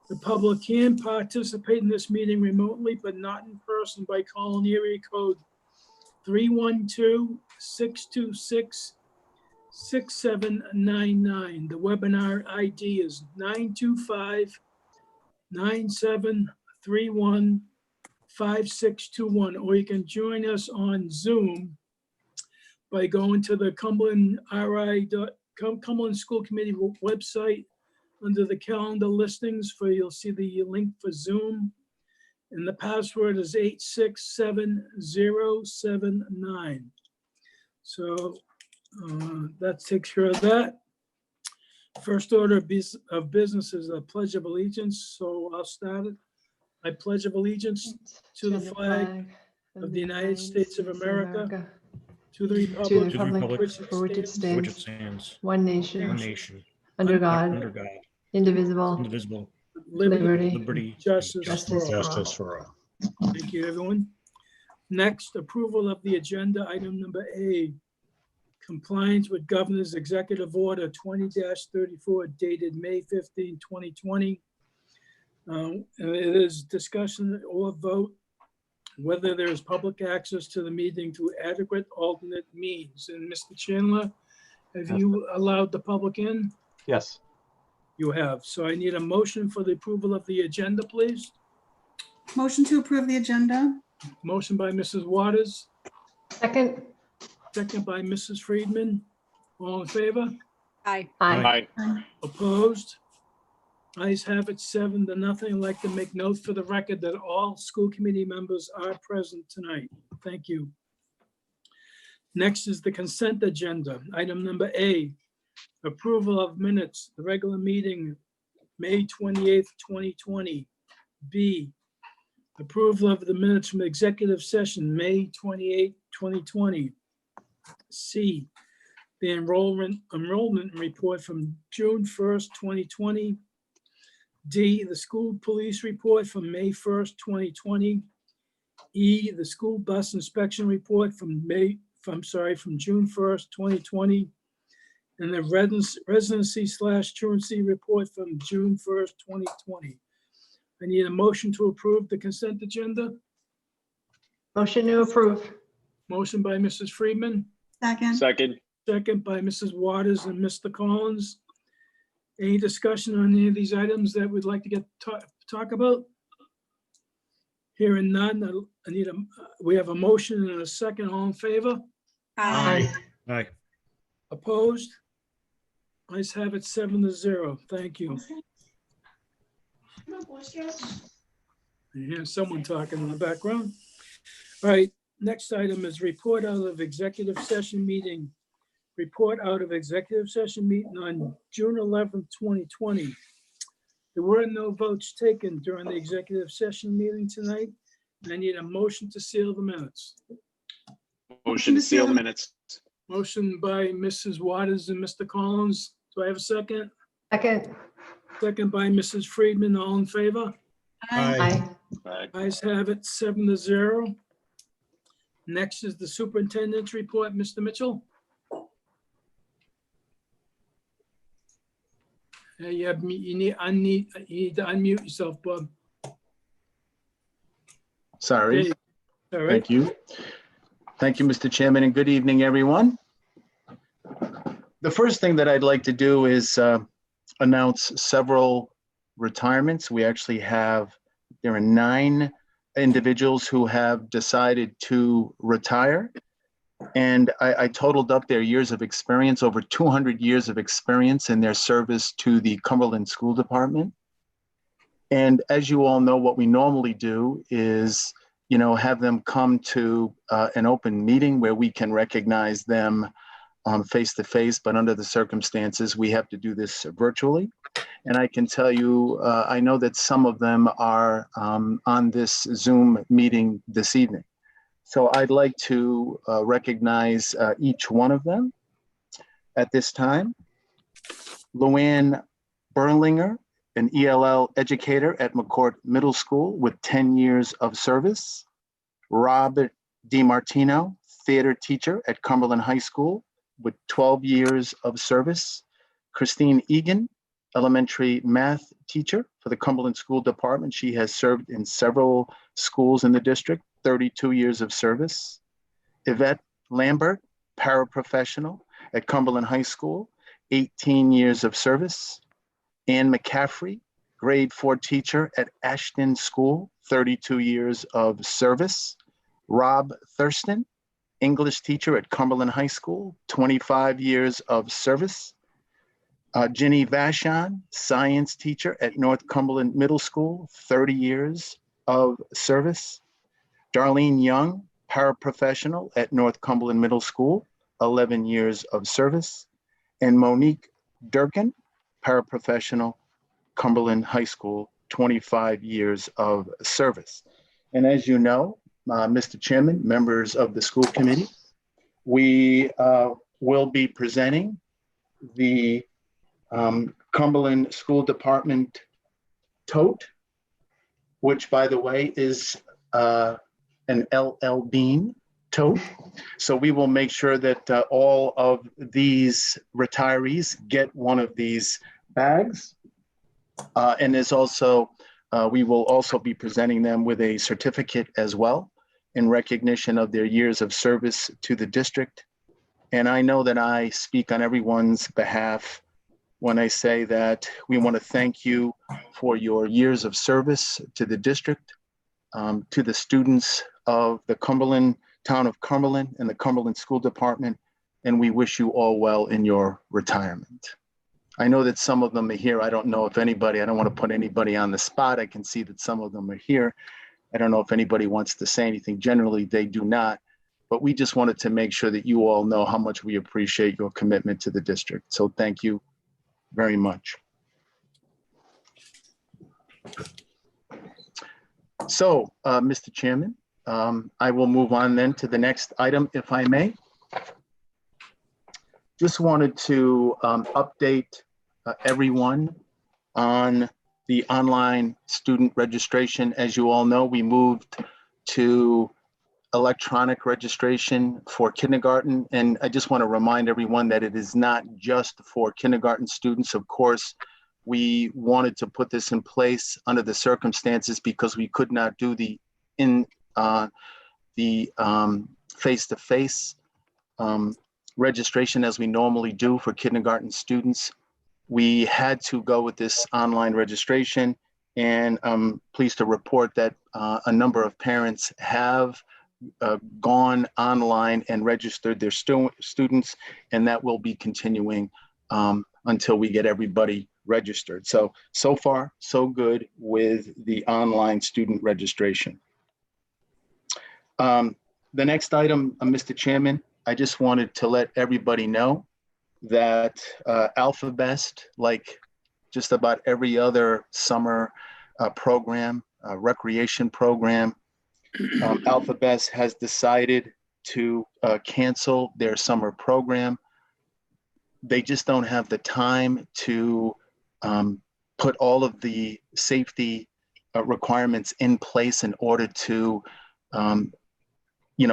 The public can participate in this meeting remotely, but not in person by calling area code 312-626-6799. The webinar ID is 925-9731-5621, or you can join us on Zoom by going to the Cumberland School Committee website. Under the calendar listings, you'll see the link for Zoom, and the password is 867079. So that takes care of that. First order of business is a Pledge of Allegiance. So I'll start it. I pledge of allegiance to the flag of the United States of America, to the republic for which it stands, one nation, under God, indivisible, liberty, justice for all. justice for all. Thank you, everyone. Next, approval of the agenda, item number A, compliance with Governor's Executive Order 20-34 dated May 15, 2020. And it is discussion or vote whether there is public access to the meeting through adequate alternate means. And Mr. Chandler, have you allowed the public in? Yes. You have. So I need a motion for the approval of the agenda, please. Motion to approve the agenda. Motion by Mrs. Waters, second. second by Mrs. Friedman. All in favor? Aye. Opposed? Ayes have it 7-0. I'd like to make note for the record that all school committee members are present tonight. Thank you. Next is the consent agenda. Item number A, approval of minutes, the regular meeting, May 28th, 2020. B, approval of the minutes from executive session, May 28th, 2020. C, the enrollment report from June 1st, 2020. D, the school police report from May 1st, 2020. E, the school bus inspection report from June 1st, 2020. And the residency/truancy report from June 1st, 2020. I need a motion to approve the consent agenda. Motion to approve. Motion by Mrs. Friedman, Second. second by Mrs. Waters and Mr. Collins. Any discussion on any of these items that we'd like to talk about? Hearing none, we have a motion and a second. All in favor? Aye. Opposed? Ayes have it 7-0. Thank you. I hear someone talking in the background. All right, next item is report out of executive session meeting. Report out of executive session meeting on June 11th, 2020. There were no votes taken during the executive session meeting tonight. I need a motion to seal the minutes. Motion to seal the minutes. Motion by Mrs. Waters and Mr. Collins. Do I have a second? Second. Second by Mrs. Friedman. All in favor? Aye. Ayes have it 7-0. Next is the superintendent's report. Mr. Mitchell? You need to unmute yourself, Bob. Sorry. Okay. All right. Thank you. Thank you, Mr. Chairman, and good evening, everyone. The first thing that I'd like to do is announce several retirements. We actually there are 9 individuals who have decided to retire. And I totaled up their years of experience, over 200 years of experience in their service to the Cumberland School Department. And as you all know, what we normally do is, have them come to an open meeting where we can recognize them face to face, but under the circumstances, we have to do this virtually. And I can tell you, I know that some of them are on this Zoom meeting this evening. So I'd like to recognize each one of them at this time. Luann Berlinger, an ELL educator at McCourt Middle School with 10 years of service. Robert DiMartino, theater teacher at Cumberland High School with 12 years of service. Christine Egan, elementary math teacher for the Cumberland School Department. She has served in several schools in the district, 32 years of service. Yvette Lambert, paraprofessional at Cumberland High School, 18 years of service. Ann McCaffrey, grade 4 teacher at Ashton School, 32 years of service. Rob Thurston, English teacher at Cumberland High School, 25 years of service. Ginny Vashon, science teacher at North Cumberland Middle School, 30 years of service. Darlene Young, paraprofessional at North Cumberland Middle School, 11 years of service. And Monique Durkin, paraprofessional, Cumberland High School, 25 years of service. And as you know, Mr. Chairman, members of the school committee, we will be presenting the Cumberland School Department tote, which, by the way, is an LL Bean tote. So we will make sure that all of these retirees get one of these bags. And there's also, we will also be presenting them with a certificate as well in recognition of their years of service to the district. And I know that I speak on everyone's behalf when I say that we want to thank you for your years of service to the district, to the students of the Cumberland, town of Cumberland and the Cumberland School Department, and we wish you all well in your retirement. I know that some of them are here. I don't know if anybody, I don't want to put anybody on the spot. I can see that some of them are here. I don't know if anybody wants to say anything. Generally, they do not, but we just wanted to make sure that you all know how much we appreciate your commitment to the district. So thank you very much. So, Mr. Chairman, I will move on then to the next item, if I may. Just wanted to update everyone on the online student registration. As you all know, we moved to electronic registration for kindergarten. And I just want to remind everyone that it is not just for kindergarten students. Of course, we wanted to put this in place under the circumstances because we could not do the face-to-face registration as we normally do for kindergarten students. We had to go with this online registration, and I'm pleased to report that a number of parents have gone online and registered their students, and that will be continuing until we get everybody registered. So far, so good with the online student registration. The next item, Mr. Chairman, I just wanted to let everybody know that AlphaBest, like just about every other summer program, recreation program, AlphaBest has decided to cancel their summer program. They just don't have the time to put all of the safety requirements in place in order to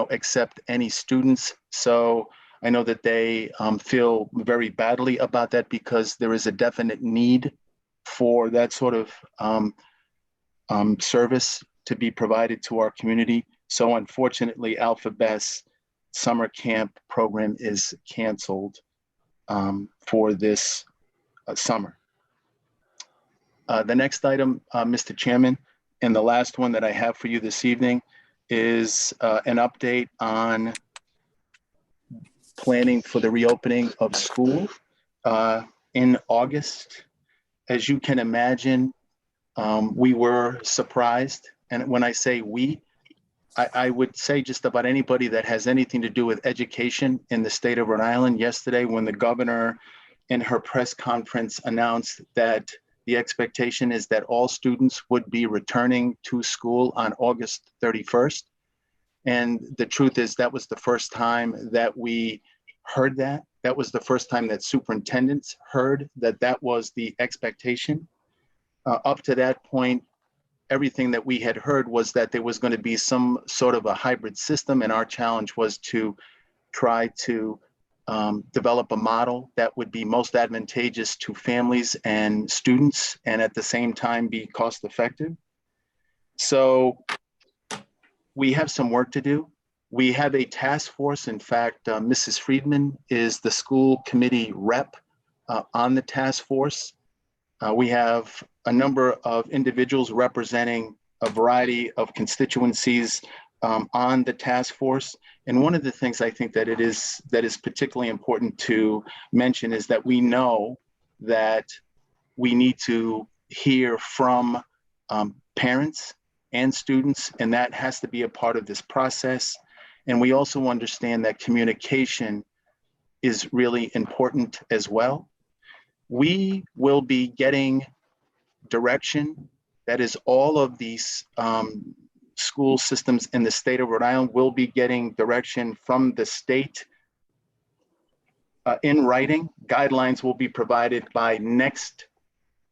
accept any students. So I know that they feel very badly about that because there is a definite need for that sort of service to be provided to our community. So unfortunately, AlphaBest summer camp program is canceled for this summer. The next item, Mr. Chairman, and the last one that I have for you this evening is an update on planning for the reopening of school in August. As you can imagine, we were surprised. And when I say we, I would say just about anybody that has anything to do with education in the state of Rhode Island. Yesterday, when the governor in her press conference announced that the expectation is that all students would be returning to school on August 31st. And the truth is that was the first time that we heard that. That was the first time that superintendents heard that that was the expectation. Up to that point, everything that we had heard was that there was going to be some sort of a hybrid system, and our challenge was to try to develop a model that would be most advantageous to families and students, and at the same time be cost effective. So we have some work to do. We have a task force. In fact, Mrs. Friedman is the school committee rep on the task force. We have a number of individuals representing a variety of constituencies on the task force. And one of the things I think that is particularly important to mention is that we know that we need to hear from parents and students, and that has to be a part of this process. And we also understand that communication is really important as well. We will be getting direction. That is, all of these school systems in the state of Rhode Island will be getting direction from the state in writing. Guidelines will be provided by next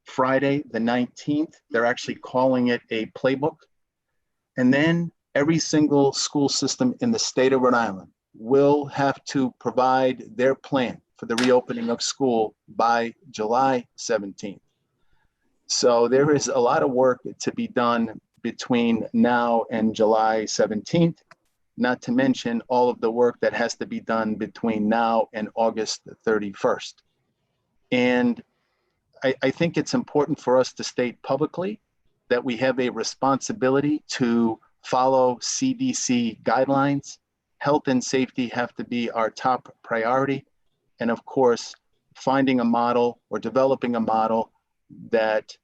Friday, the 19th. They're actually calling it a playbook. And then every single school system in the state of Rhode Island will have to provide their plan for the reopening of school by July 17th. So there is a lot of work to be done between now and July 17th, not to mention all of the work that has to be done between now and August 31st. And I think it's important for us to state publicly that we have a responsibility to follow CDC guidelines. Health and safety have to be our top priority. And of course, finding a model or developing a model that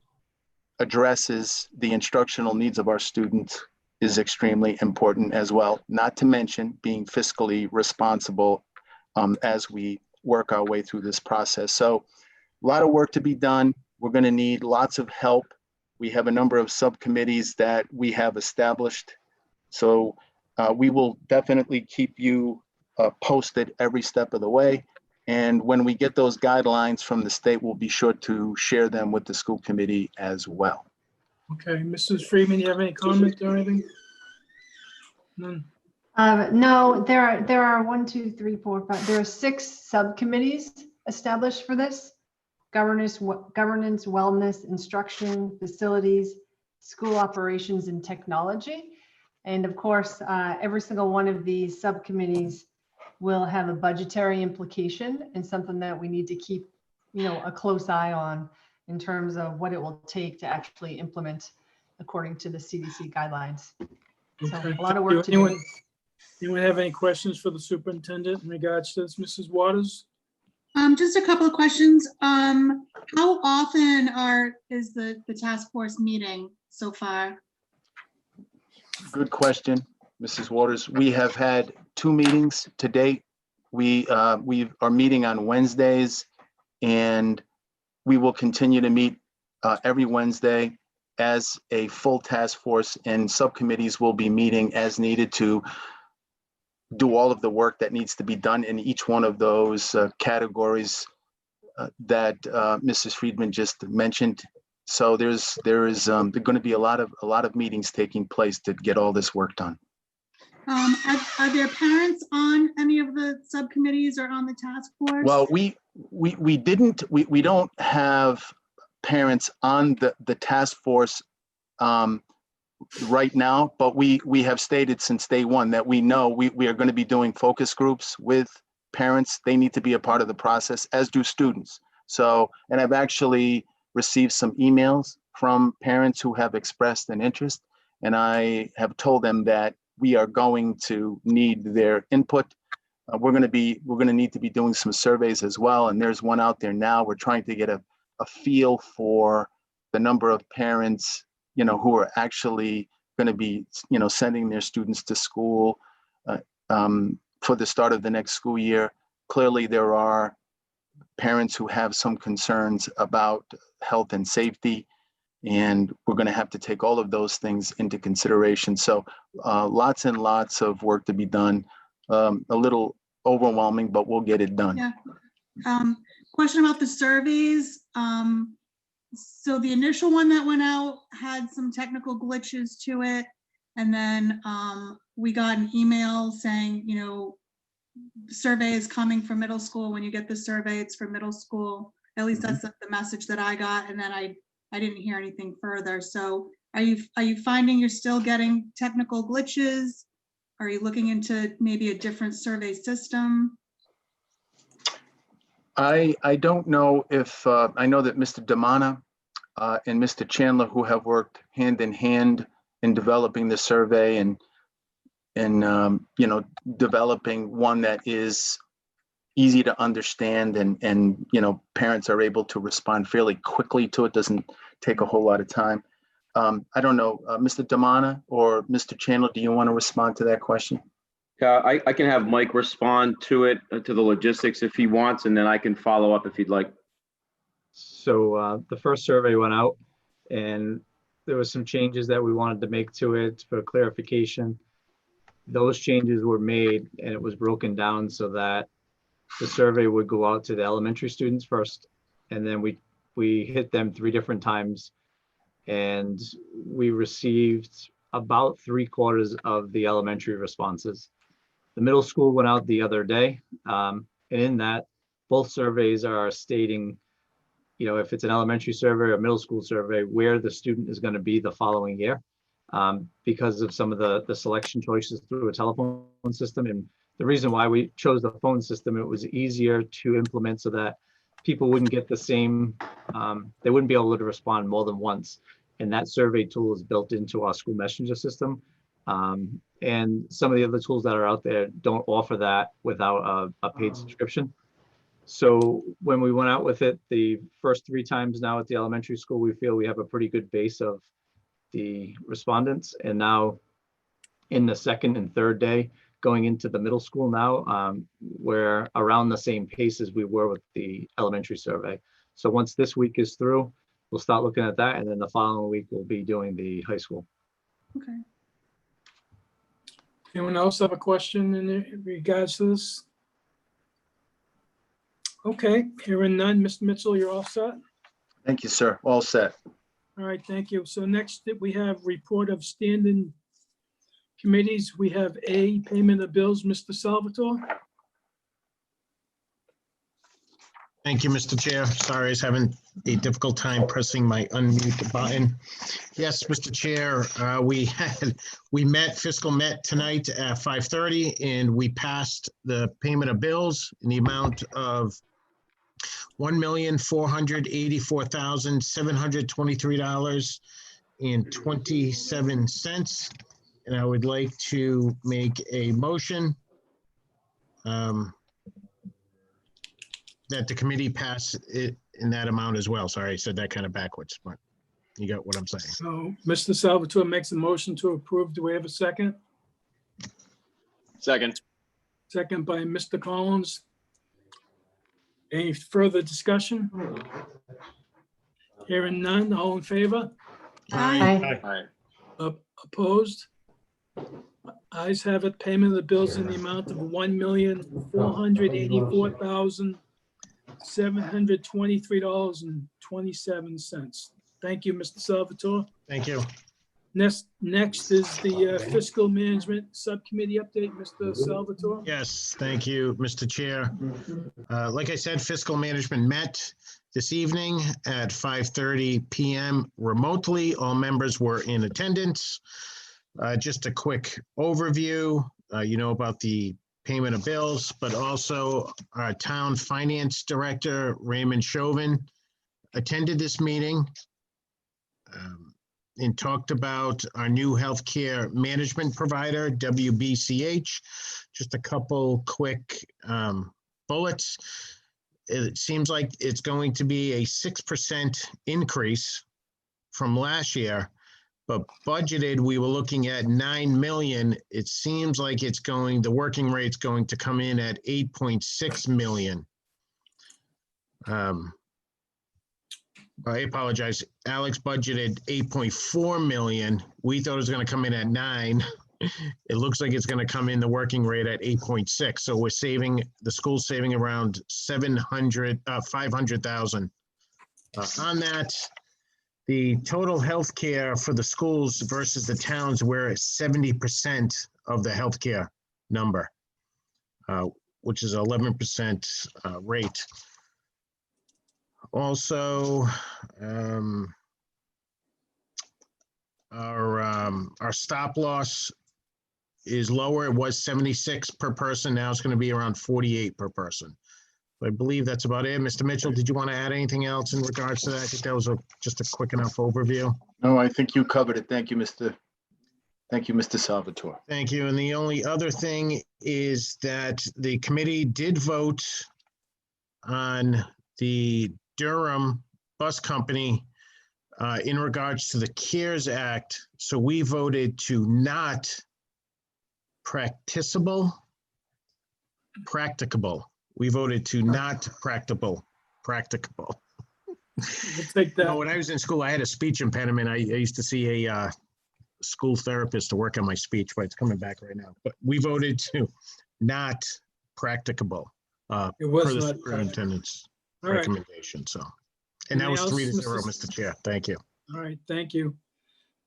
addresses the instructional needs of our students is extremely important as well, not to mention being fiscally responsible as we work our way through this process. So a lot of work to be done. We're going to need lots of help. We have a number of subcommittees that we have established. So we will definitely keep you posted every step of the way. And when we get those guidelines from the state, we'll be sure to share them with the school committee as well. Okay, Mrs. Freeman, you have any comment or anything? None. No, there are 1, 2, 3, 4, 5. There are 6 subcommittees established for this: governance, wellness, instruction, facilities, school operations, and technology. And of course, every single one of these subcommittees will have a budgetary implication and something that we need to keep, a close eye on in terms of what it will take to actually implement according to the CDC guidelines. So Okay, a lot of thank you. work to do. Anyone have any questions for the superintendent in regards to this? Mrs. Waters? Just a couple of questions. How often is the task force meeting so far? Good question, Mrs. Waters. We have had 2 meetings to date. We are meeting on Wednesdays, and we will continue to meet every Wednesday as a full task force, and subcommittees will be meeting as needed to do all of the work that needs to be done in each one of those categories that Mrs. Friedman just mentioned. So there is going to be a lot of meetings taking place to get all this work done. Are there parents on any of the subcommittees or on the task force? Well, we don't have parents on the task force right now, but we have stated since day one that we know we are going to be doing focus groups with parents. They need to be a part of the process, as do students. So, and I've actually received some emails from parents who have expressed an interest, and I have told them that we are going to need their input. We're going to need to be doing some surveys as well, and there's one out there now. We're trying to get a feel for the number of parents, who are actually going to be, sending their students to school for the start of the next school year. Clearly, there are parents who have some concerns about health and safety, and we're going to have to take all of those things into consideration. So lots and lots of work to be done. A little overwhelming, but we'll get it done. Yeah. Question about the surveys. So the initial one that went out had some technical glitches to it. And then we got an email saying, survey is coming for middle school. When you get the survey, it's for middle school. At least that's the message that I got, and then I didn't hear anything further. So are you finding you're still getting technical glitches? Are you looking into maybe a different survey system? I don't know if, I know that Mr. Damana and Mr. Chandler, who have worked hand in hand in developing the survey and you know, developing one that is easy to understand and you know, parents are able to respond fairly quickly to it, doesn't take a whole lot of time. I don't know, Mr. Damana or Mr. Chandler, do you want to respond to that question? Yeah, I can have Mike respond to it, to the logistics if he wants, and then I can follow up if he'd like. So the first survey went out and there was some changes that we wanted to make to it for clarification. Those changes were made and it was broken down so that the survey would go out to the elementary students first. And then we hit them 3 different times and we received about 3/4 of the elementary responses. The middle school went out the other day. And in that, both surveys are stating, you know, if it's an elementary survey or a middle school survey, where the student is going to be the following year, because of some of the selection choices through a telephone system. And the reason why we chose the phone system, it was easier to implement so that people wouldn't get the same, they wouldn't be able to respond more than once. And that survey tool is built into our school messenger system. And some of the other tools that are out there don't offer that without a paid subscription. So when we went out with it, the first 3 times now at the elementary school, we feel we have a pretty good base of the respondents. And now in the second and third day, going into the middle school now, we're around the same pace as we were with the elementary survey. So once this week is through, we'll start looking at that. And then the following week, we'll be doing the high school. Okay. Anyone else have a question in regards to this? Okay, hearing none. Mr. Mitchell, you're all set? Thank you, sir. All set. All right, thank you. So next we have report of standing committees. We have A, payment of bills, Mr. Salvatore. Thank you, Mr. Chair. Sorry, I was having a difficult time pressing my unmute button. Yes, Mr. Chair, we met, fiscal met tonight at 5:30, and we passed the payment of bills in the amount of $1,484,723.27. And I would like to make a motion that the committee pass it in that amount as well. Sorry, I said that kind of backwards, but you got what I'm saying. So Mr. Salvatore makes a motion to approve. Do we have a second? Second. Second by Mr. Collins. Any further discussion? Hearing none, all in favor? Aye. Aye. Opposed? Ayes have it. Payment of the bills in the amount of $1,484,723.27. Thank you, Mr. Salvatore. Thank you. Next is the Fiscal Management Subcommittee update, Mr. Salvatore. Yes, thank you, Mr. Chair. Like I said, fiscal management met this evening at 5:30 p.m. remotely. All members were in attendance. Just a quick overview, you know about the payment of bills, but also our town finance director, Raymond Chauvin, attended this meeting and talked about our new healthcare management provider, WBCH. Just a couple quick bullets. It seems like it's going to be a 6% increase from last year, but budgeted, we were looking at 9 million. It seems like the working rate's going to come in at 8.6 million. I apologize. Alex budgeted 8.4 million. We thought it was going to come in at 9. It looks like it's going to come in the working rate at 8.6. So we're saving, the school's saving around 500,000. On that, the total healthcare for the schools versus the towns, we're at 70% of the healthcare number. which is 11% rate. Also, our stop loss is lower. It was 76 per person. Now it's going to be around 48 per person. I believe that's about it. Mr. Mitchell, did you want to add anything else in regards to that? I think that was just a quick enough overview. No, I think you covered it. Thank you, Mr. Salvatore. Thank you. And the only other thing is that the committee did vote on the Durham Bus Company in regards to the CARES Act. So we voted to not practicable. We voted to not practicable. We'll take that. When I was in school, I had a speech impediment. I used to see a school therapist to work on my speech, but it's coming back right now. But we voted to not practicable It was per the not superintendent's All right, recommendation. So, and that was Anything else, 3-0, Mr. Mr. Chair. Thank you. all right, thank you.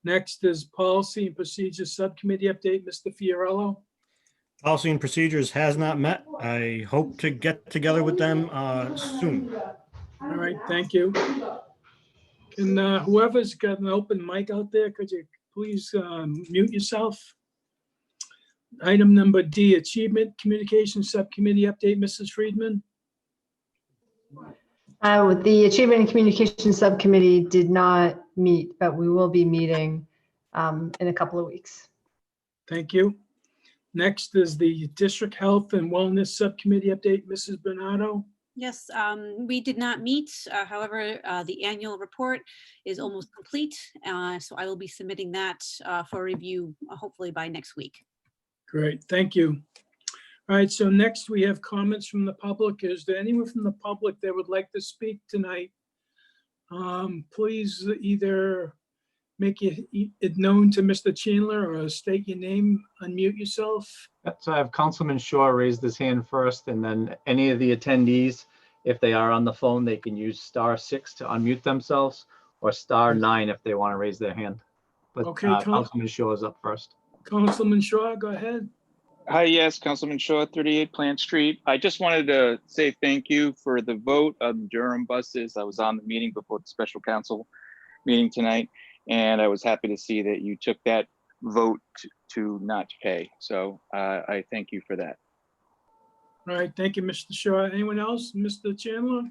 Next is Policy and Procedures Subcommittee update, Mr. Fiorello. Policy and Procedures has not met. I hope to get together with them soon. All right, thank you. Can whoever's got an open mic out there, could you please mute yourself? Item number D, Achievement Communication Subcommittee update, Mrs. Friedman. The Achievement and Communication Subcommittee did not meet, but we will be meeting in a couple of weeks. Thank you. Next is the District Health and Wellness Subcommittee update, Mrs. Bernardo. Yes, we did not meet. However, the annual report is almost complete. So I will be submitting that for review, hopefully by next week. Great, thank you. All right, so next we have comments from the public. Is there anyone from the public that would like to speak tonight? Please either make it known to Mr. Chandler or state your name, unmute yourself. So I have Councilman Shaw raised his hand first, and then any of the attendees, if they are on the phone, they can use *6 to unmute themselves, or *9 if they want to raise their hand. But Okay, Councilman Shaw is up first. Councilman Shaw, go ahead. Hi, yes, Councilman Shaw, 38 Plant Street. I just wanted to say thank you for the vote on Durham buses. I was on the meeting before the special council meeting tonight, and I was happy to see that you took that vote to not pay. So I thank you for that. All right, thank you, Mr. Shaw. Anyone else? Mr. Chandler?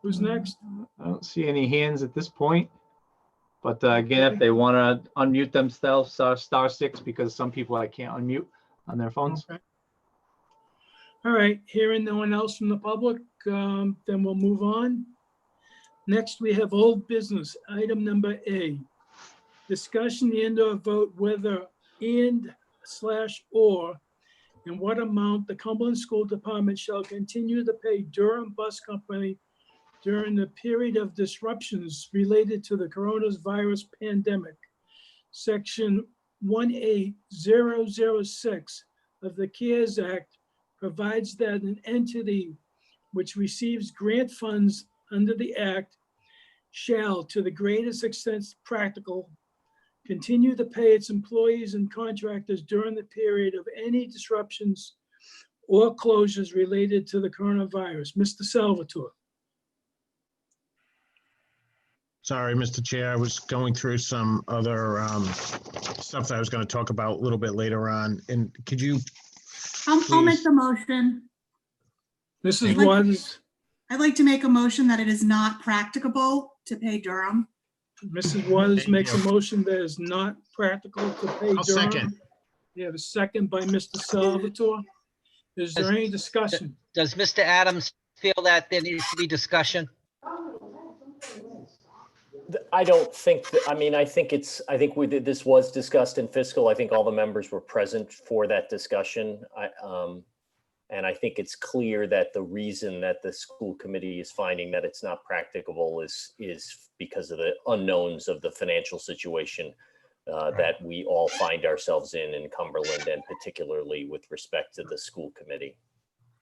Who's next? I don't see any hands at this point. But again, if they want to unmute themselves, *6, because some people I can't unmute on their phones. Okay. All right, hearing no one else from the public, then we'll move on. Next, we have old business, item number A. Discussion and/or vote whether and/or in what amount the Cumberland School Department shall continue to pay Durham Bus Company during the period of disruptions related to the coronavirus pandemic. Section 18006 of the CARES Act provides that an entity which receives grant funds under the Act shall, to the greatest extent practical, continue to pay its employees and contractors during the period of any disruptions or closures related to the coronavirus. Mr. Salvatore. Sorry, Mr. Chair, I was going through some other stuff that I was going to talk about a little bit later on. And could you? I'll make the motion. Mrs. Waters. I'd like to make a motion that it is not practicable to pay Durham. Mrs. Waters Thank makes a you. motion that is not practical to pay I'll Durham. second. We have a second by Mr. Salvatore. Is there any discussion? Does Mr. Adams feel that there needs to be discussion? I don't think that, I mean, I think this was discussed in fiscal. I think all the members were present for that discussion. And I think it's clear that the reason that the school committee is finding that it's not practicable is because of the unknowns of the financial situation that we all find ourselves in Cumberland, and particularly with respect to the school committee.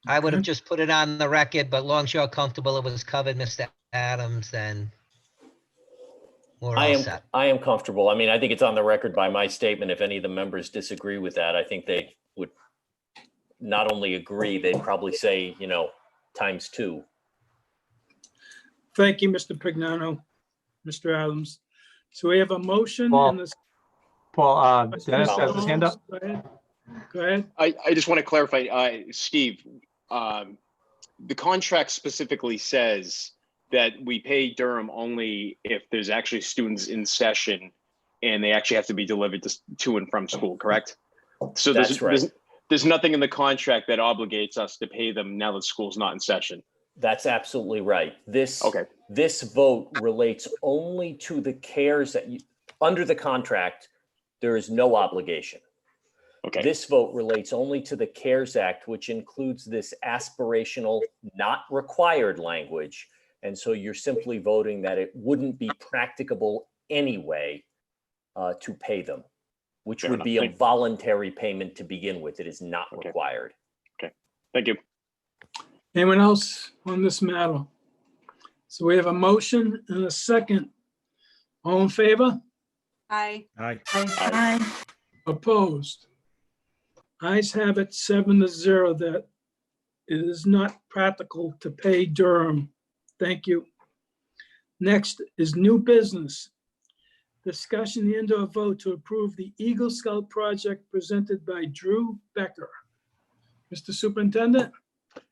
I would have just put it on the record, but long as you're comfortable it was covered, Mr. Adams, then we're all set. I am comfortable. I mean, I think it's on the record by my statement. If any of the members disagree with that, I think they not only agree, they'd probably say, you know, times two. Thank you, Mr. Pignano, Mr. Adams. So we have a motion Paul. and this. Paul, Dennis has his hand up. Go ahead. Go ahead. I just want to clarify, Steve, the contract specifically says that we pay Durham only if there's actually students in session and they actually have to be delivered to and from school, correct? So That's right. There's nothing in the contract that obligates us to pay them now that school's not in session. That's absolutely right. Okay. This vote relates only to the CARES that under the contract, there is no obligation. Okay. This vote relates only to the CARES Act, which includes this aspirational, not required language. And so you're simply voting that it wouldn't be practicable anyway to pay them, which Fair would be enough. a voluntary payment to begin with. It is not Okay. required. Okay. Thank you. Anyone else on this matter? So we have a motion and a second. All in favor? Aye. Aye. Aye. Opposed? Ayes have it 7-0 that it is not practical to pay Durham. Thank you. Next is new business. Discussion and or vote to approve the Eagle Scout project presented by Drew Becker. Mr. Superintendent?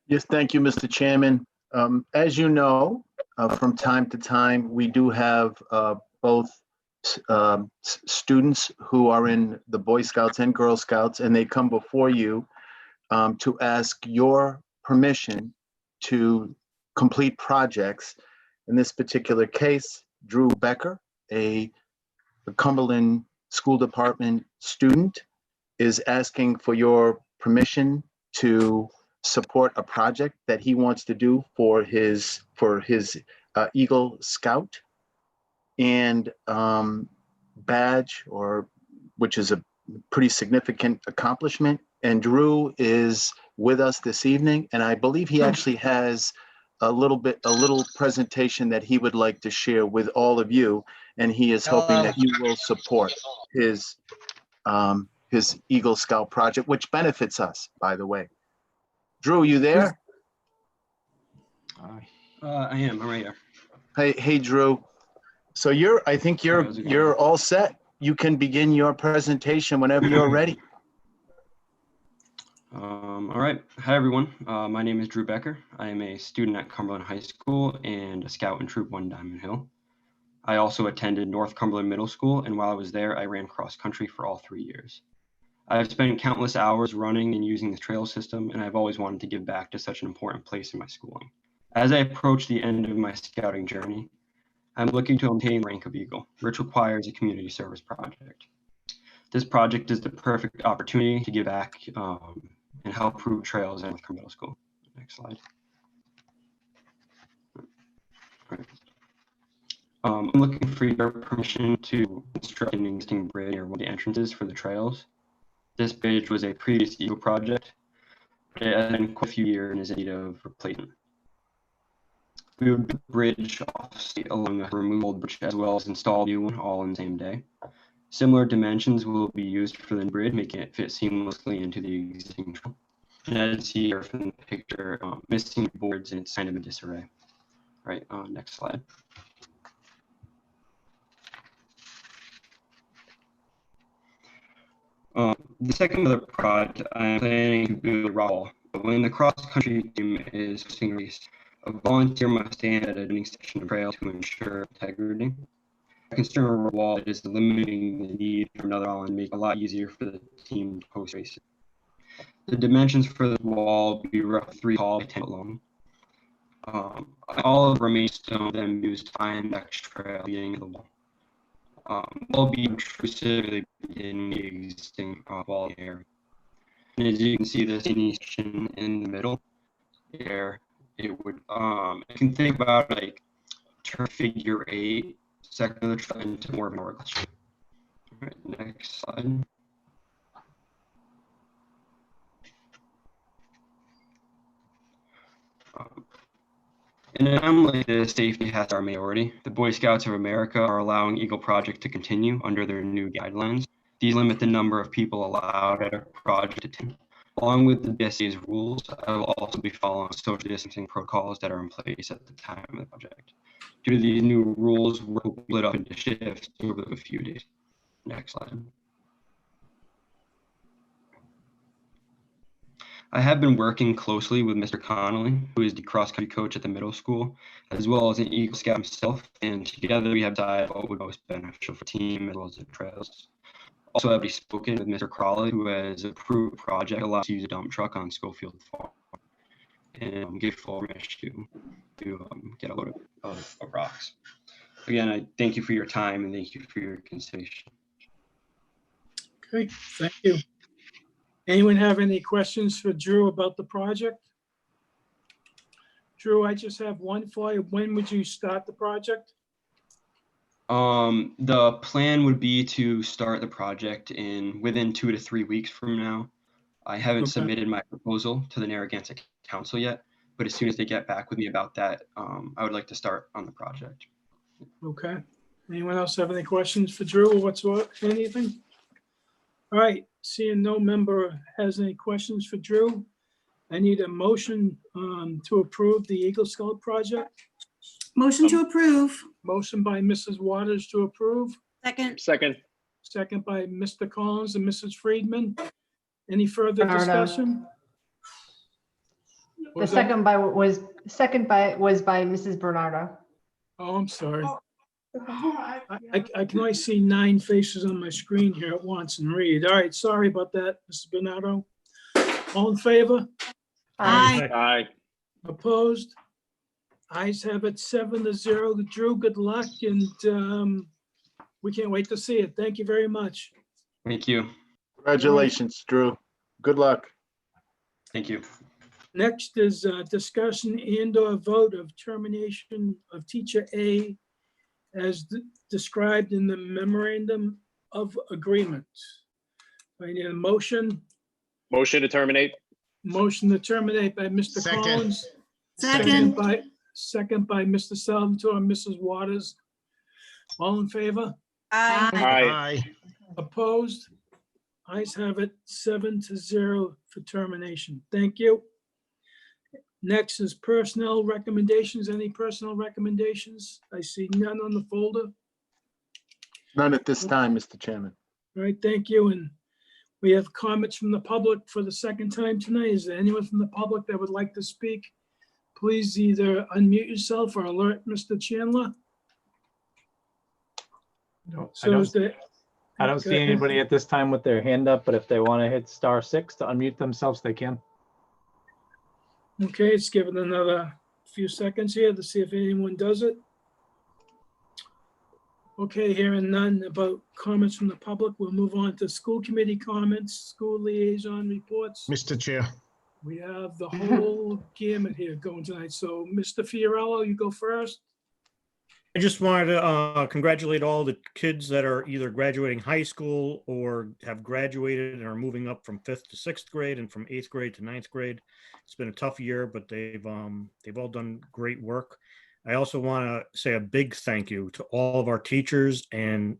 Yes, thank you, Mr. Chairman. As you know, from time to time, we do have both students who are in the Boy Scouts and Girl Scouts, and they come before you to ask your permission to complete projects. In this particular case, Drew Becker, a Cumberland School Department student, is asking for your permission to support a project that he wants to do for his Eagle Scout and badge, or which is a pretty significant accomplishment. And Drew is with us this evening, and I believe he actually has a little presentation that he would like to share with all of you, and he is hoping that you will support his Eagle Scout project, which benefits us, by the way. Drew, you there? I am. I'm right here. Hey, Drew. So I think you're all set. You can begin your presentation whenever you're ready. All right. Hi, everyone. My name is Drew Becker. I am a student at Cumberland High School and a scout in Troop 1 Diamond Hill. I also attended North Cumberland Middle School, and while I was there, I ran cross country for all 3 years. I've spent countless hours running and using the trail system, and I've always wanted to give back to such an important place in my schooling. As I approach the end of my scouting journey, I'm looking to obtain the rank of Eagle, which requires a community service project. This project is the perfect opportunity to give back and help improve trails in North Cumberland Middle School. Next slide. I'm looking for your permission to construct an existing bridge near one of the entrances for the trails. This bridge was a previous Eagle project, but it has been quite a few years and is in need of replacement. We would build the bridge off-site along a removable bridge as well as install a new one all in the same day. Similar dimensions will be used for the bridge, making it fit seamlessly into the existing trail. And as you see here from the picture, missing boards and it's kind of in disarray. Right, next slide. The second other project, I'm planning to build a rock wall. But when the cross-country team is hosting a race, a volunteer must stand at a running section of trail to ensure integrity. A concern with a wall is eliminating the need for another wall and make it a lot easier for the team to host races. The dimensions for the wall will be roughly 3 tall by 10 long. All of the remaining stone then used to find extra trail leading to the wall. Will be intrusively in the existing wall area. And as you can see, this section in the middle here, it would you can think about like turn figure 8 second of the trail into more of an hourglass. All right, next slide. In a time like this, safety has our priority. The Boy Scouts of America are allowing Eagle Project to continue under their new guidelines. These limit the number of people allowed at a project to 10. Along with the BSA's rules, I will also be following social distancing protocols that are in place at the time of the project. Due to these new rules, we'll split up into shifts over a few days. Next slide. I have been working closely with Mr. Connolly, who is the cross-country coach at the middle school, as well as an Eagle Scout himself, and together we have decided what would be most beneficial for the team as well as the trails. Also, I've already spoken with Mr. Crawley, who has approved a project that allows us to use a dump truck on Schofield Farm and give full permission to get a load of rocks. Again, I thank you for your time and thank you for your consideration. Okay, thank you. Anyone have any questions for Drew about the project? Drew, I just have one for you. When would you start the project? The plan would be to start the project within 2 to 3 weeks from now. I haven't submitted my proposal to the Narragansett Council yet, but as soon as they get back with me about that, I would like to start on the project. Okay. Anyone else have any questions for Drew or whatsoever? Anything? All right, seeing no member has any questions for Drew, I need a motion to approve the Eagle Scout project. Motion to approve. Motion by Mrs. Waters to approve, Second. Second. second by Mr. Collins and Mrs. Friedman. Any further Bernardo. discussion? The second was by Mrs. Bernardo. Oh, I'm sorry. I can only see 9 faces on my screen here at once and read. All right, sorry about that, Mr. Bernardo. All in favor? Aye. Aye. Opposed? Ayes have it 7-0. Drew, good luck, and we can't wait to see it. Thank you very much. Thank you. Congratulations, Drew. Good luck. Thank you. Next is discussion and/or vote of termination of teacher A as described in the memorandum of agreement. I need a motion. Motion to terminate. Motion to terminate by Mr. Second. Collins. Second. Second by Mr. Salvatore and Mrs. Waters. All in favor? Aye. Aye. Opposed? Ayes have it 7-0 for termination. Thank you. Next is personnel recommendations. Any personnel recommendations? I see none on the folder. None at this time, Mr. Chairman. All right, thank you. And we have comments from the public for the second time tonight. Is there anyone from the public that would like to speak? Please either unmute yourself or alert Mr. Chandler. No, So is there? I don't see anybody at this time with their hand up, but if they want to hit *6 to unmute themselves, they can. Okay, it's given another few seconds here to see if anyone does it. Okay, hearing none about comments from the public, we'll move on to school committee comments, school liaison reports. Mr. Chair. We have the whole gamut here going tonight. So Mr. Fiorello, you go first. I just wanted to congratulate all the kids that are either graduating high school or have graduated and are moving up from 5th to 6th grade and from 8th grade to 9th grade. It's been a tough year, but they've all done great work. I also want to say a big thank you to all of our teachers and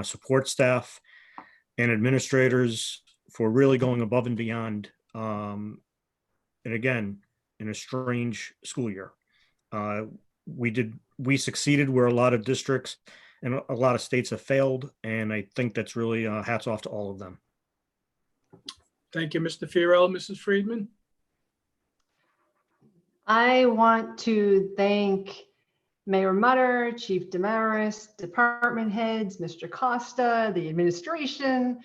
support staff and administrators for really going above and beyond. And again, in a strange school year, we succeeded where a lot of districts and a lot of states have failed. And I think that's really hats off to all of them. Thank you, Mr. Fiorello. Mrs. Friedman. I want to thank Mayor Mutter, Chief Damaris, department heads, Mr. Costa, the administration,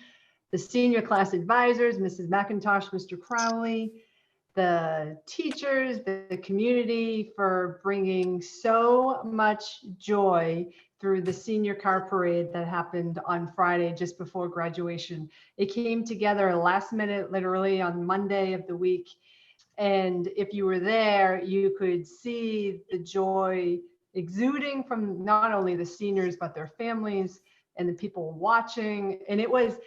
the senior class advisors, Mrs. McIntosh, Mr. Crowley, the teachers, the community for bringing so much joy through the senior car parade that happened on Friday just before graduation. It came together last minute, literally on Monday of the week. And if you were there, you could see the joy exuding from not only the seniors, but their families and the people watching. And it was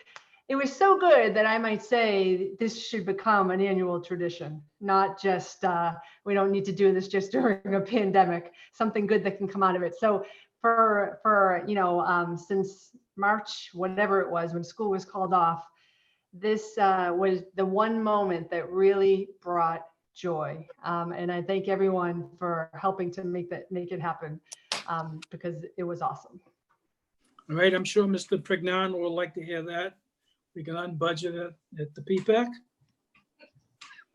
so good that I might say this should become an annual tradition, not just, we don't need to do this just during a pandemic, something good that can come out of it. So for since March, whatever it was, when school was called off, this was the one moment that really brought joy. And I thank everyone for helping to make it happen, because it was awesome. All right, I'm sure Mr. Prignan will like to hear that. We can unbudget it at the PPAC.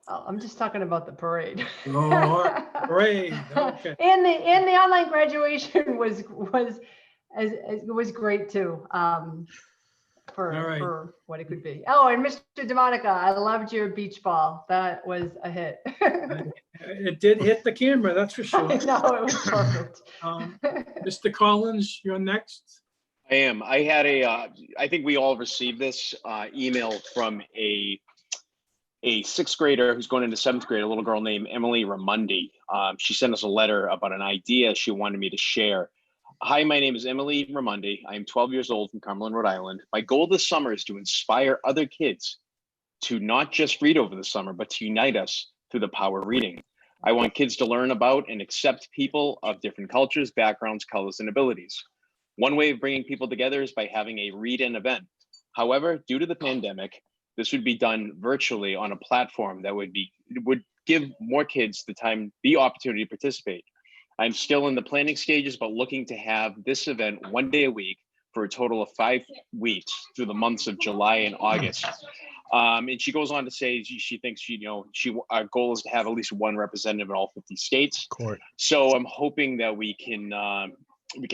Oh, I'm just talking about the parade. Oh, great, okay. And the online graduation was great too. For All right. for what it could be. Oh, and Mr. DeMonica, I loved your beach ball. That was a hit. It did hit the camera, that's for sure. No, it was perfect. Mr. Collins, you're next. I am. I had I think we all received this email from a sixth grader who's going into seventh grade, a little girl named Emily Ramundi. She sent us a letter about an idea she wanted me to share. Hi, my name is Emily Ramundi. I am 12 years old from Cumberland, Rhode Island. My goal this summer is to inspire other kids to not just read over the summer, but to unite us through the power of reading. I want kids to learn about and accept people of different cultures, backgrounds, colors, and abilities. One way of bringing people together is by having a read-in event. However, due to the pandemic, this would be done virtually on a platform that would give more kids the opportunity to participate. I'm still in the planning stages, but looking to have this event one day a week for a total of 5 weeks through the months of July and August. And she goes on to say she thinks our goal is to have at least one representative in all 50 states. Court. So I'm hoping that we can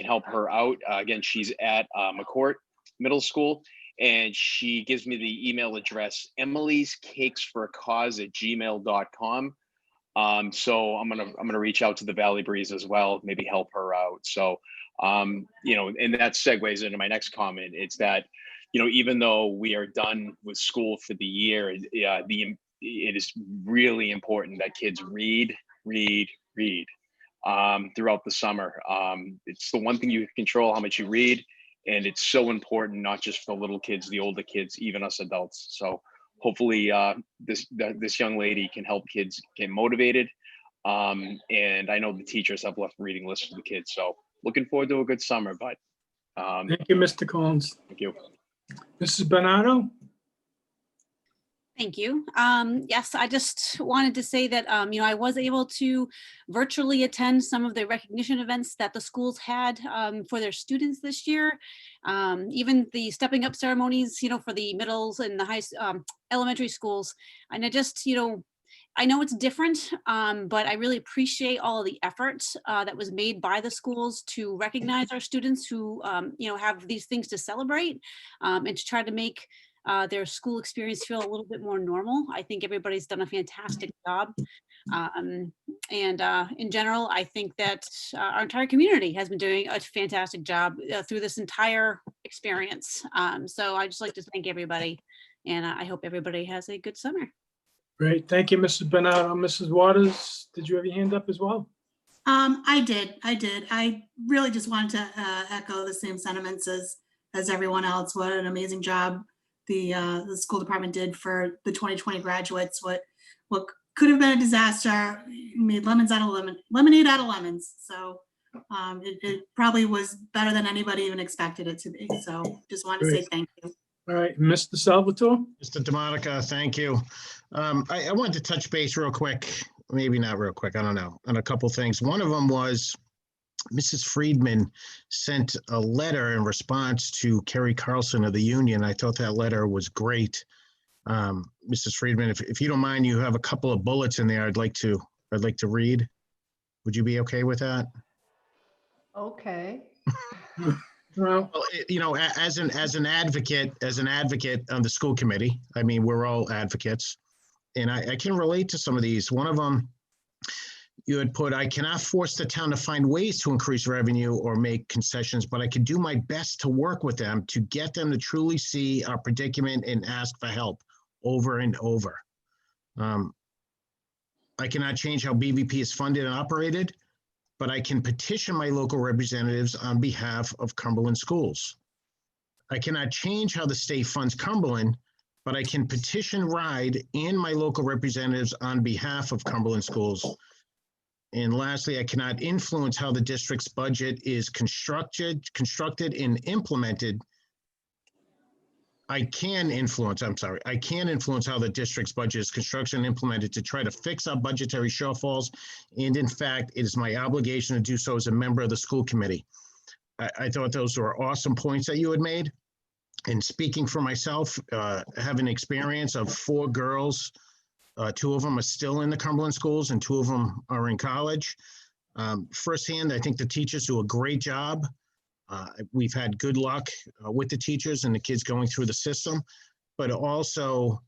help her out. Again, she's at McCourt Middle School, and she gives me the email address emilyscakesforacause@gmail.com. So I'm gonna reach out to the Valley Breeze as well, maybe help her out. So and that segues into my next comment. It's that even though we are done with school for the year, it is really important that kids read throughout the summer. It's the one thing you can control, how much you read, and it's so important, not just for the little kids, the older kids, even us adults. So hopefully this young lady can help kids get motivated. And I know the teachers have left reading lists for the kids. So looking forward to a good summer, but Thank you, Mr. Collins. thank you. Mrs. Bernardo? Thank you. Yes, I just wanted to say that, I was able to virtually attend some of the recognition events that the schools had for their students this year. Even the stepping up ceremonies, for the middles and the elementary schools. And I just, I know it's different, but I really appreciate all of the effort that was made by the schools to recognize our students who, have these things to celebrate, and to try to make their school experience feel a little bit more normal. I think everybody's done a fantastic job. In general, I think that our entire community has been doing a fantastic job through this entire experience. So I just like to thank everybody, and I hope everybody has a good summer. Great, thank you, Mrs. Bernardo. Mrs. Waters, did you have your hand up as well? I did. I really just wanted to echo the same sentiments as everyone else. What an amazing job the school department did for the 2020 graduates. What could have been a disaster made lemonade out of lemons. So it probably was better than anybody even expected it to be. So just wanted to say thank you. All right, Mr. Salvatore? Mr. DeMonica, thank you. I wanted to touch base real quick, maybe not real quick, I don't know, on a couple things. One of them was Mrs. Friedman sent a letter in response to Kerry Carlson of the union. I thought that letter was great. Mrs. Friedman, if you don't mind, you have a couple of bullets in there I'd like to read. Would you be okay with that? Okay. Well, as an advocate on the school committee, I mean, we're all advocates, and I can relate to some of these. One of them, you had put, I cannot force the town to find ways to increase revenue or make concessions, but I can do my best to work with them to get them to truly see our predicament and ask for help over and over. I cannot change how BVP is funded and operated, but I can petition my local representatives on behalf of Cumberland schools. I cannot change how the state funds Cumberland, but I can petition RIDE and my local representatives on behalf of Cumberland schools. And lastly, I cannot influence how the district's budget is constructed and implemented. I can influence how the district's budget is constructed and implemented to try to fix our budgetary shortfalls. And in fact, it is my obligation to do so as a member of the school committee. I thought those were awesome points that you had made. And speaking for myself, having experience of 4 girls, 2 of them are still in the Cumberland schools and 2 of them are in college. Firsthand, I think the teachers do a great job. We've had good luck with the teachers and the kids going through the system, but also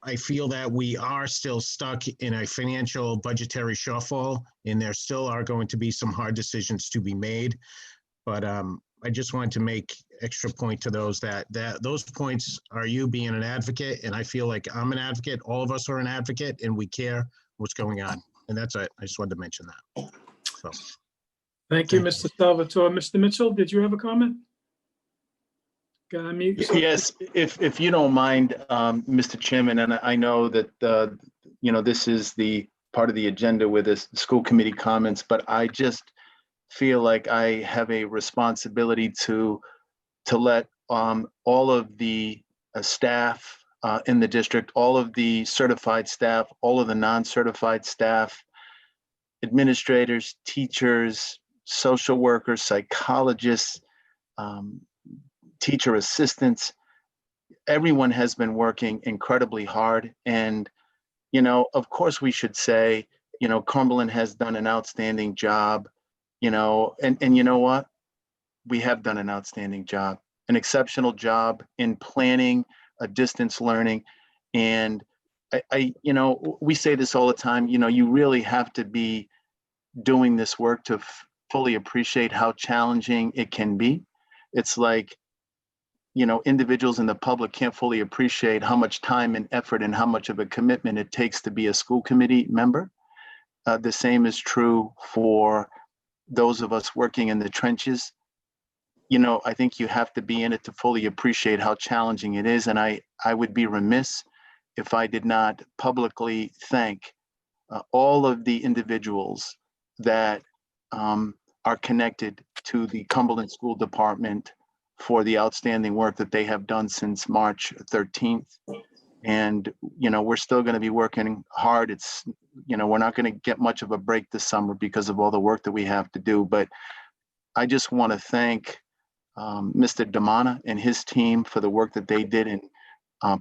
I feel that we are still stuck in a financial budgetary shortfall, and there still are going to be some hard decisions to be made. But I just wanted to make extra point to those that those points are you being an advocate, and I feel like I'm an advocate. All of us are an advocate, and we care what's going on, and that's it. I just wanted to mention that. So. Thank you, Mr. Salvatore. Mr. Mitchell, did you have a comment? Got to mute yourself. Yes, if you don't mind, Mr. Chairman, and I know that, you know, this is the part of the agenda with the school committee comments, but I just feel like I have a responsibility to let all of the staff in the district, all of the certified staff, all of the non-certified staff, administrators, teachers, social workers, psychologists, teacher assistants, everyone has been working incredibly hard. And, you know, of course we should say, you know, Cumberland has done an outstanding job, you know, and you know what? We have done an outstanding job, an exceptional job in planning a distance learning. And I you know, we say this all the time, you know, you really have to be doing this work to fully appreciate how challenging it can be. It's like, you know, individuals in the public can't fully appreciate how much time and effort and how much of a commitment it takes to be a school committee member. The same is true for those of us working in the trenches. You know, I think you have to be in it to fully appreciate how challenging it is. And I would be remiss if I did not publicly thank all of the individuals that are connected to the Cumberland School Department for the outstanding work that they have done since March 13th. And, you know, we're still going to be working hard. It's, you know, we're not going to get much of a break this summer because of all the work that we have to do. But I just want to thank Mr. Damana and his team for the work that they did in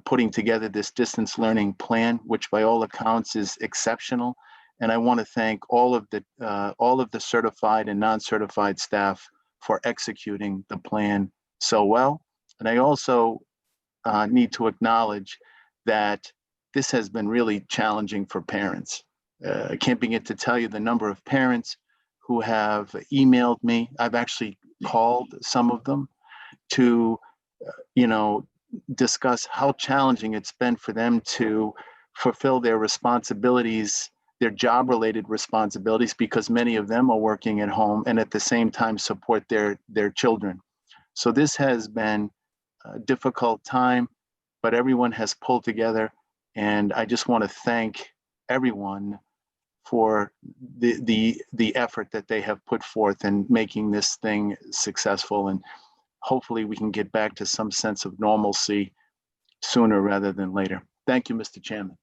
putting together this distance learning plan, which by all accounts is exceptional. And I want to thank all of the certified and non-certified staff for executing the plan so well. And I also need to acknowledge that this has been really challenging for parents. I can't begin to tell you the number of parents who have emailed me. I've actually called some of them to, you know, discuss how challenging it's been for them to fulfill their responsibilities, their job-related responsibilities, because many of them are working at home and at the same time support their children. So this has been a difficult time, but everyone has pulled together, and I just want to thank everyone for the effort that they have put forth in making this thing successful. And hopefully we can get back to some sense of normalcy sooner rather than later. Thank you, Mr. Chairman.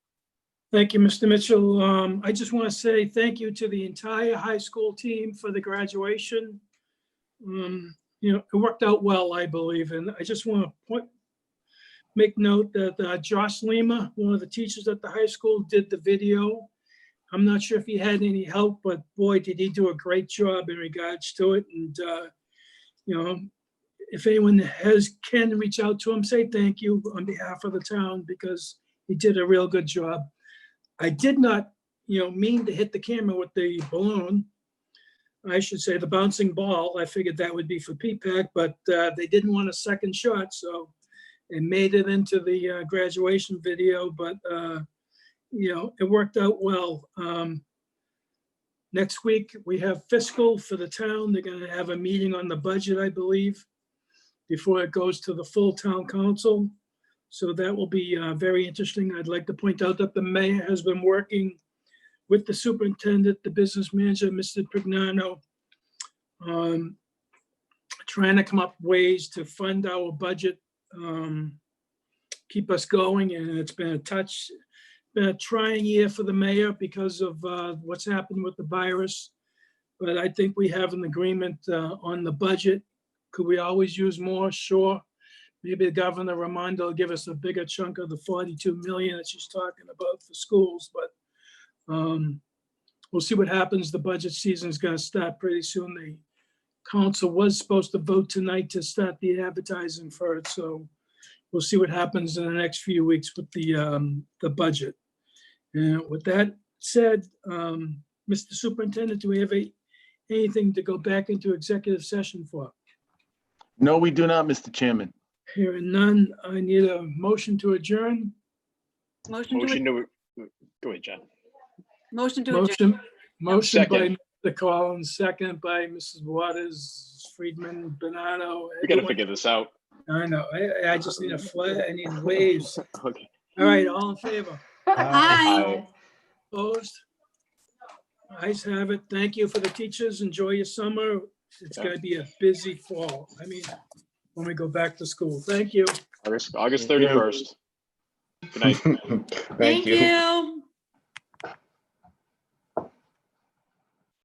Thank you, Mr. Mitchell. I just want to say thank you to the entire high school team for the graduation. You know, it worked out well, I believe. And I just want to make note that Josh Lima, one of the teachers at the high school, did the video. I'm not sure if he had any help, but boy, did he do a great job in regards to it. And, you know, if anyone can reach out to him, say thank you on behalf of the town, because he did a real good job. I did not, you know, mean to hit the camera with the balloon. I should say the bouncing ball. I figured that would be for PPAC, but they didn't want a second shot, so it made it into the graduation video. But you know, it worked out well. Next week we have fiscal for the town. They're going to have a meeting on the budget, I believe, before it goes to the full town council. So that will be very interesting. I'd like to point out that the mayor has been working with the superintendent, the business manager, Mr. Prignano, trying to come up ways to fund our budget keep us going. And it's been a trying year for the mayor because of what's happened with the virus. But I think we have an agreement on the budget. Could we always use more? Sure. Maybe Governor Raimondo will give us a bigger chunk of the 42 million that she's talking about for schools, but we'll see what happens. The budget season is going to start pretty soon. The council was supposed to vote tonight to start the advertising for it, so we'll see what happens in the next few weeks with the budget. And with that said, Mr. Superintendent, do we have anything to go back into executive session for? No, we do not, Mr. Chairman. Hearing none, I need a motion to adjourn. Motion Motion to, to, go ahead, John. motion to adjourn. Motion by Second. Mr. Collins, second by Mrs. Waters, Friedman, Bonanno. We gotta everyone. figure this out. I know, I just need a flag, I need waves. Okay. All right, all in favor? Aye. Opposed? Ayes have it. Thank you for the teachers. Enjoy your summer. It's gonna be a busy fall. I mean, when we go back to school. Thank you. August 31st. Good night. Thank you.